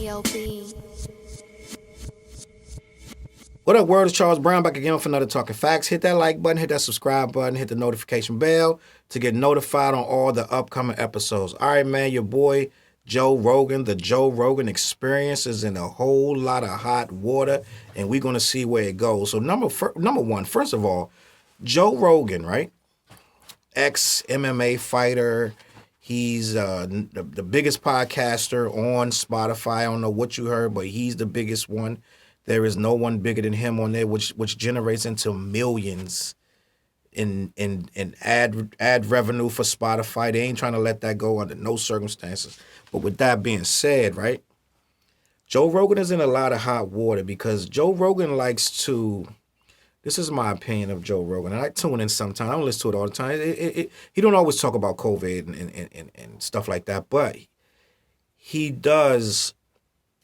CLB. What up, world? It's Charles Brown back again for another Talking Facts. Hit that like button, hit that subscribe button, hit the notification bell to get notified on all the upcoming episodes. All right, man, your boy Joe Rogan, the Joe Rogan Experience is in a whole lot of hot water, and we're going to see where it goes. So number one, first of all, Joe Rogan, right? Ex-MMA fighter. He's the biggest podcaster on Spotify. I don't know what you heard, but he's the biggest one. There is no one bigger than him on there, which generates into millions in ad revenue for Spotify. They ain't trying to let that go under no circumstances. But with that being said, right, Joe Rogan is in a lot of hot water because Joe Rogan likes to. This is my opinion of Joe Rogan, and I tune in sometimes. I don't listen to it all the time. He don't always talk about COVID and stuff like that, but he does,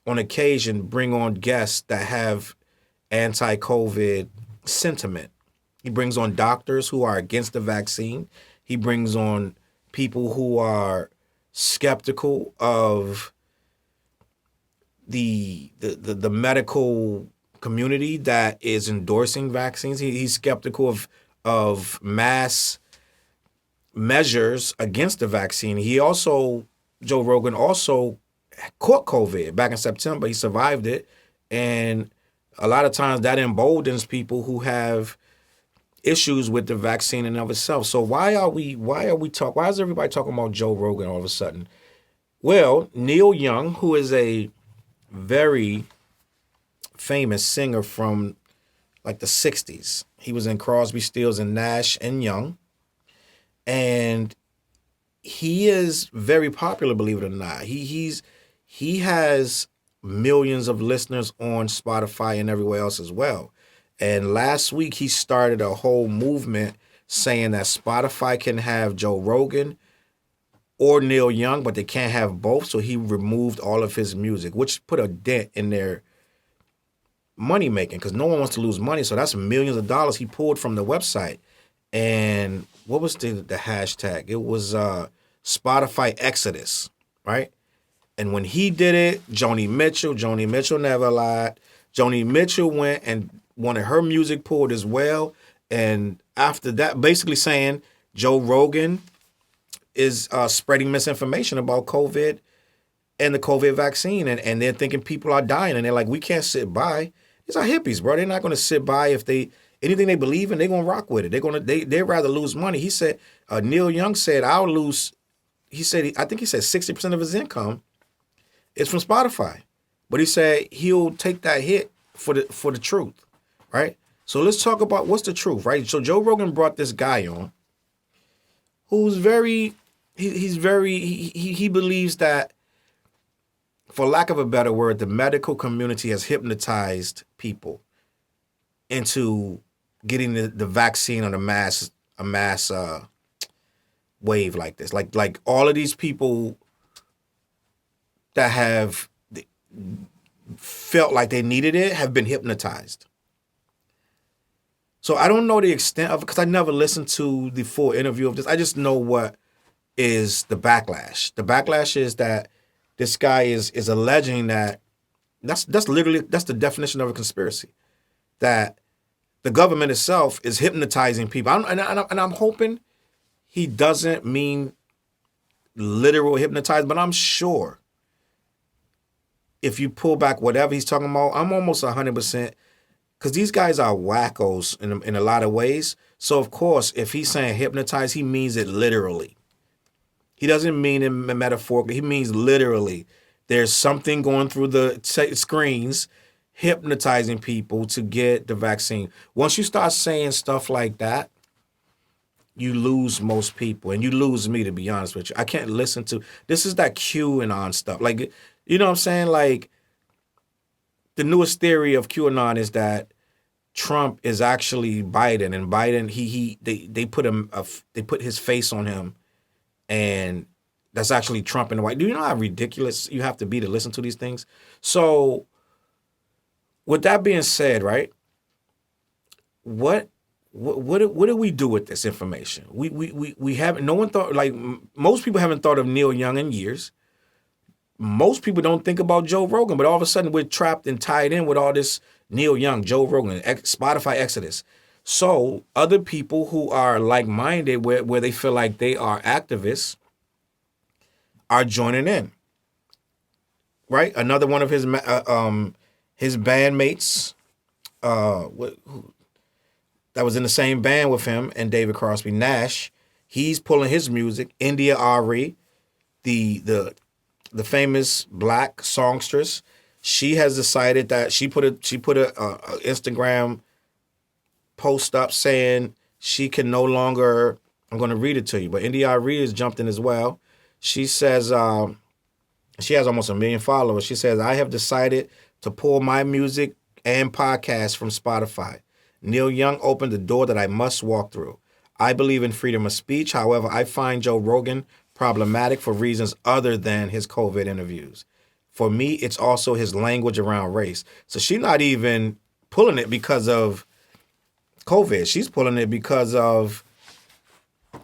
on occasion, bring on guests that have anti-COVID sentiment. He brings on doctors who are against the vaccine. He brings on people who are skeptical of the medical community that is endorsing vaccines. He's skeptical of mass measures against the vaccine. Joe Rogan also caught COVID back in September. He survived it. And a lot of times that emboldens people who have issues with the vaccine in and of itself. So why is everybody talking about Joe Rogan all of a sudden? Well, Neil Young, who is a very famous singer from like the 60s. He was in Crosby, Stills, and Nash and Young. And he is very popular, believe it or not. He has millions of listeners on Spotify and everywhere else as well. And last week he started a whole movement saying that Spotify can have Joe Rogan or Neil Young, but they can't have both. So he removed all of his music, which put a dent in their money making because no one wants to lose money. So that's millions of dollars he pulled from the website. And what was the hashtag? It was Spotify Exodus, right? And when he did it, Joni Mitchell never lied. Joni Mitchell went and wanted her music pulled as well. And after that, basically saying Joe Rogan is spreading misinformation about COVID and the COVID vaccine. And they're thinking people are dying. And they're like, we can't sit by. These are hippies, bro. They're not going to sit by if anything they believe in, they're going to rock with it. They'd rather lose money. He said, Neil Young said, I think he said 60% of his income is from Spotify. But he said he'll take that hit for the truth, right? So let's talk about what's the truth, right? So Joe Rogan brought this guy on who's he believes that, for lack of a better word, the medical community has hypnotized people into getting the vaccine on a mass wave like this. Like all of these people that have felt like they needed it have been hypnotized. So I don't know the extent of it because I never listened to the full interview of this. I just know what is the backlash. The backlash is that this guy is alleging that that's the definition of a conspiracy. That the government itself is hypnotizing people. And I'm hoping he doesn't mean literal hypnotize, but I'm sure if you pull back whatever he's talking about, I'm almost 100%, because these guys are wackos in a lot of ways. So of course, if he's saying hypnotize, he means it literally. He doesn't mean it metaphorically. He means literally. There's something going through the screens hypnotizing people to get the vaccine. Once you start saying stuff like that, you lose most people. And you lose me, to be honest with you. I can't listen to... This is that QAnon stuff. Like, you know what I'm saying? Like, the newest theory of QAnon is that Trump is actually Biden. And Biden, they put his face on him. And that's actually Trump in the White. Do you know how ridiculous you have to be to listen to these things? So, with that being said, right? What do we do with this information? We haven't. No one thought, like most people haven't thought of Neil Young in years. most people don't think about Joe Rogan, but all of a sudden we're trapped and tied in with all this Neil Young, Joe Rogan, Spotify Exodus. So other people who are like-minded, where they feel like they are activists, are joining in. Right? Another one of his bandmates, that was in the same band with him and David Crosby, Nash, he's pulling his music. India Arie, the famous black songstress, she has decided that she put a Instagram post up saying she can no longer. I'm going to read it to you, but India Arie has jumped in as well. She says she has almost 1 million followers. She says, I have decided to pull my music and podcast from Spotify. Neil Young opened the door that I must walk through. I believe in freedom of speech. However, I find Joe Rogan problematic for reasons other than his COVID interviews. For me, it's also his language around race. So she's not even pulling it because of COVID. She's pulling it because of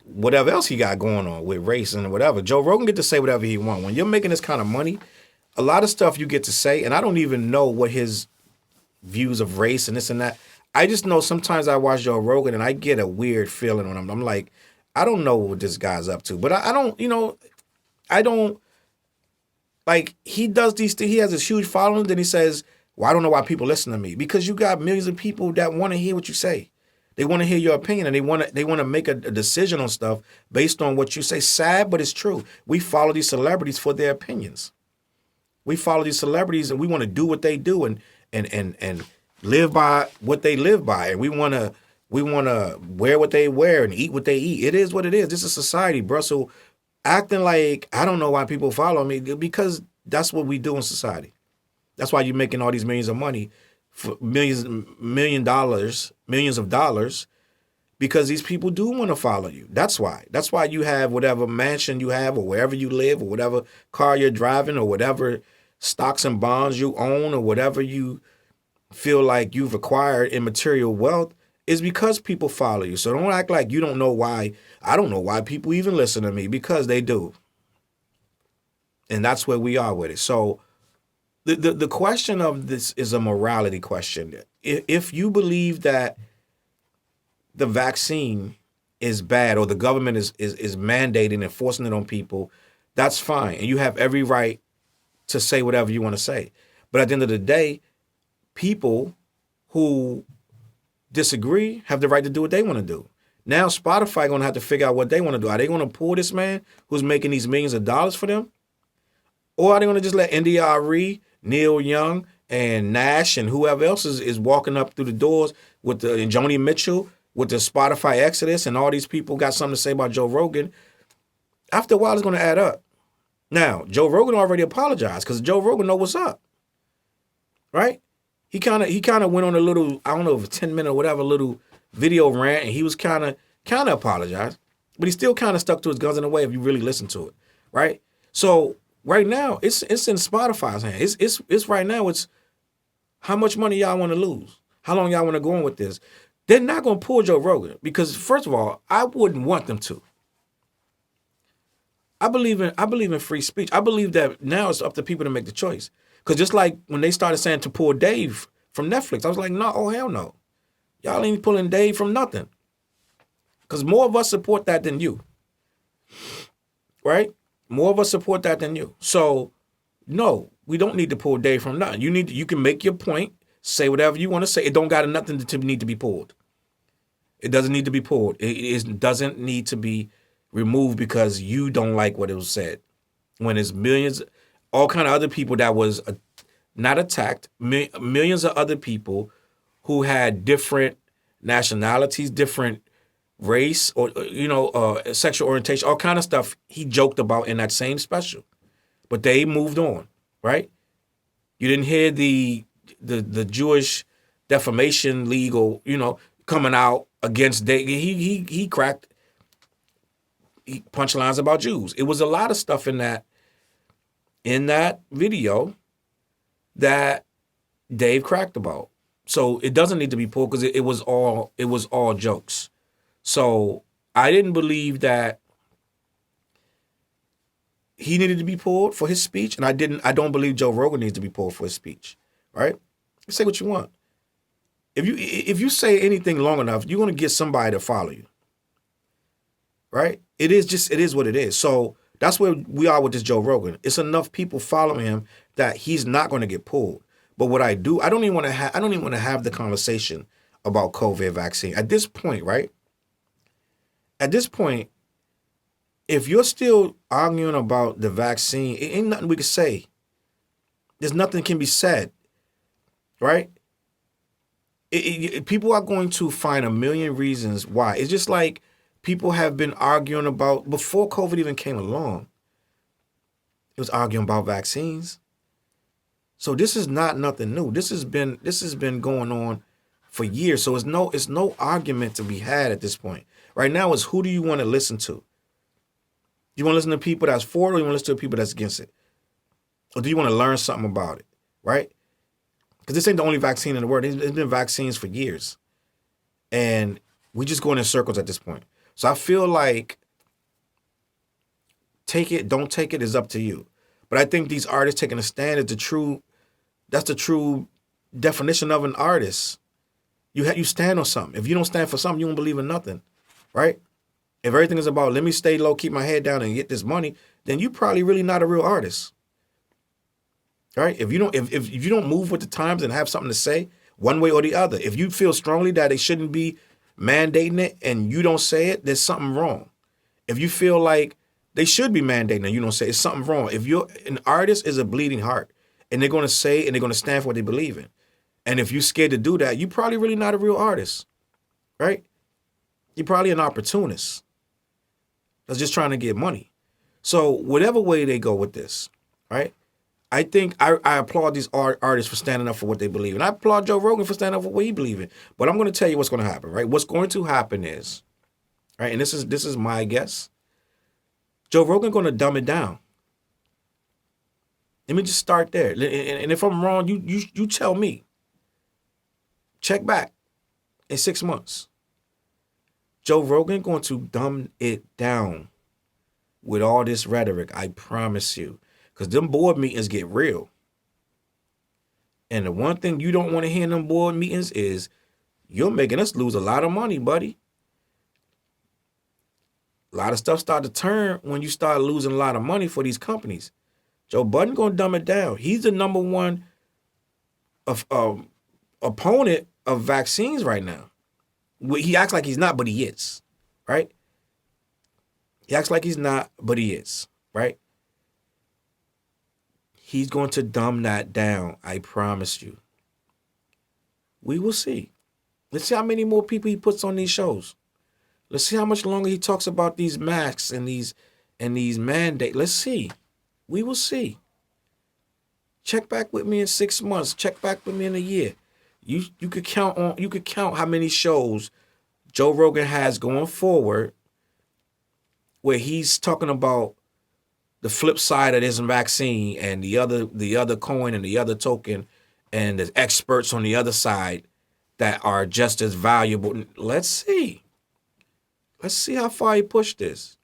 whatever else he got going on with race and whatever. Joe Rogan get to say whatever he wants. When you're making this kind of money, a lot of stuff you get to say, and I don't even know what his views of race and this and that. I just know sometimes I watch Joe Rogan and I get a weird feeling on him. I'm like, I don't know what this guy's up to. But I don't, like, he does these things. He has this huge following. Then he says, well, I don't know why people listen to me. Because you got millions of people that want to hear what you say. They want to hear your opinion, and they want to make a decision on stuff based on what you say. Sad, but it's true. We follow these celebrities for their opinions. We follow these celebrities, and we want to do what they do and live by what they live by, and we want to wear what they wear and eat what they eat. It is what it is. This is society, bro. So acting like I don't know why people follow me, because that's what we do in society. That's why you're making all these millions of money. For millions of dollars, because these people do want to follow you. That's why. That's why you have whatever mansion you have, or wherever you live, or whatever car you're driving, or whatever stocks and bonds you own, or whatever you feel like you've acquired in material wealth, is because people follow you. So don't act like you don't know why. I don't know why people even listen to me, because they do. And that's where we are with it. So The question of this is a morality question. If you believe that the vaccine is bad, or the government is mandating and forcing it on people, that's fine. And you have every right to say whatever you want to say. But at the end of the day, people who disagree have the right to do what they want to do. Now Spotify going to have to figure out what they want to do. Are they going to pull this man who's making these millions of dollars for them? Or are they going to just let India Arie, Neil Young, and Nash, and whoever else is walking up through the doors and Joni Mitchell with the Spotify Exodus, and all these people got something to say about Joe Rogan? After a while, it's going to add up. Now, Joe Rogan already apologized, because Joe Rogan know what's up, right? He kind of went on a little, I don't know, if 10-minute or whatever, little video rant, and he was kind of apologized, but he still kind of stuck to his guns in a way if you really listen to it, right? So right now, it's in Spotify's hand. It's right now, it's how much money y'all want to lose? How long y'all want to go on with this? They're not going to pull Joe Rogan, because first of all, I wouldn't want them to. I believe in free speech. I believe that now it's up to people to make the choice. Because just like when they started saying to pull Dave from Netflix, I was like, no, oh hell no. Y'all ain't pulling Dave from nothing. Because more of us support that than you. Right? More of us support that than you. So, no, we don't need to pull Dave from nothing. You can make your point, say whatever you want to say. It don't got nothing to need to be pulled. It doesn't need to be pulled. It doesn't need to be removed because you don't like what it was said. When it's millions, all kind of other people that was not attacked, millions of other people who had different nationalities, different race, or sexual orientation, all kind of stuff he joked about in that same special. But they moved on, right? You didn't hear the Jewish defamation league, or coming out against Dave. He cracked punchlines about Jews. It was a lot of stuff in that video that Dave cracked about. So it doesn't need to be pulled, because it was all jokes. So I didn't believe that he needed to be pulled for his speech, and I don't believe Joe Rogan needs to be pulled for his speech. Right? Say what you want. If you say anything long enough, you're gonna get somebody to follow you. Right? It is what it is. So that's where we are with this Joe Rogan. It's enough people following him that he's not going to get pulled. But what I don't even want to have the conversation about COVID vaccine at this point, right? At this point, if you're still arguing about the vaccine, it ain't nothing we can say. There's nothing can be said, right? People are going to find a million reasons why. It's just like people have been arguing about, before COVID even came along, it was arguing about vaccines. So this is not nothing new. This has been going on for years. So it's no argument to be had at this point. Right now is, who do you want to listen to? Do you want to listen to people that's for it, or you want to listen to people that's against it? Or do you want to learn something about it, right? Because this ain't the only vaccine in the world. There's been vaccines for years. And we just going in circles at this point. So I feel like take it, don't take it is up to you. But I think these artists taking a stand is that's the true definition of an artist. You stand on something. If you don't stand for something, you don't believe in nothing, right? If everything is about, let me stay low, keep my head down and get this money, then you probably really not a real artist. Right? If you don't move with the times and have something to say one way or the other, if you feel strongly that they shouldn't be mandating it and you don't say it, there's something wrong. If you feel like they should be mandating it and you don't say it, it's something wrong. If you're an artist, is a bleeding heart, and they're going to say and they're going to stand for what they believe in. And if you're scared to do that, you're probably really not a real artist, right? You're probably an opportunist that's just trying to get money. So whatever way they go with this, right? I think I applaud these artists for standing up for what they believe in. I applaud Joe Rogan for standing up for what he believes in. But I'm going to tell you what's going to happen, right? What's going to happen is, right, and this is my guess, Joe Rogan going to dumb it down. Let me just start there. And if I'm wrong, you tell me. Check back in 6 months. Joe Rogan going to dumb it down with all this rhetoric, I promise you. Because them board meetings get real. And the one thing you don't want to hear in them board meetings is, you're making us lose a lot of money, buddy. A lot of stuff start to turn when you start losing a lot of money for these companies. Joe Budden going to dumb it down. He's the number one opponent of vaccines right now. He acts like he's not, but he is, right? He acts like he's not, but he is, right? He's going to dumb that down, I promise you. We will see. Let's see how many more people he puts on these shows. Let's see how much longer he talks about these masks and these mandates. Let's see. We will see. Check back with me in 6 months. Check back with me in a year. You could count how many shows Joe Rogan has going forward where he's talking about the flip side of this vaccine and the other coin and the other token and the experts on the other side that are just as valuable. Let's see. Let's see how far he pushed this.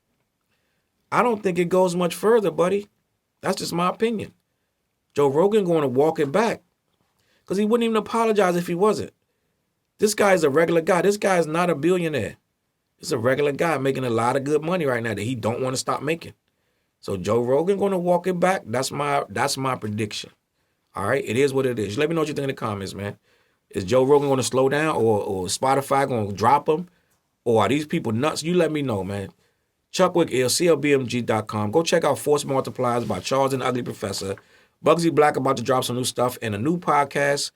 I don't think it goes much further, buddy. That's just my opinion. Joe Rogan going to walk it back because he wouldn't even apologize if he wasn't. This guy's a regular guy. This guy's not a billionaire. He's a regular guy making a lot of good money right now that he don't want to stop making. So Joe Rogan going to walk it back. That's my prediction. All right? It is what it is. Let me know what you think in the comments, man. Is Joe Rogan going to slow down or Spotify going to drop him? Or are these people nuts? You let me know, man. Chuck Wick Ill, CLBMG.com. Go check out Force Multipliers by Challz and Ugly Professor. BUGZY Black about to drop some new stuff and a new podcast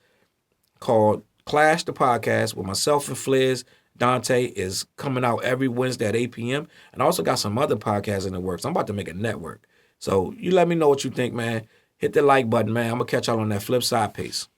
called Clash the Podcast with myself and Fliz. Dante is coming out every Wednesday at 8 p.m. And I also got some other podcasts in the works. I'm about to make a network. So you let me know what you think, man. Hit the like button, man. I'm going to catch y'all on that flip side. Peace.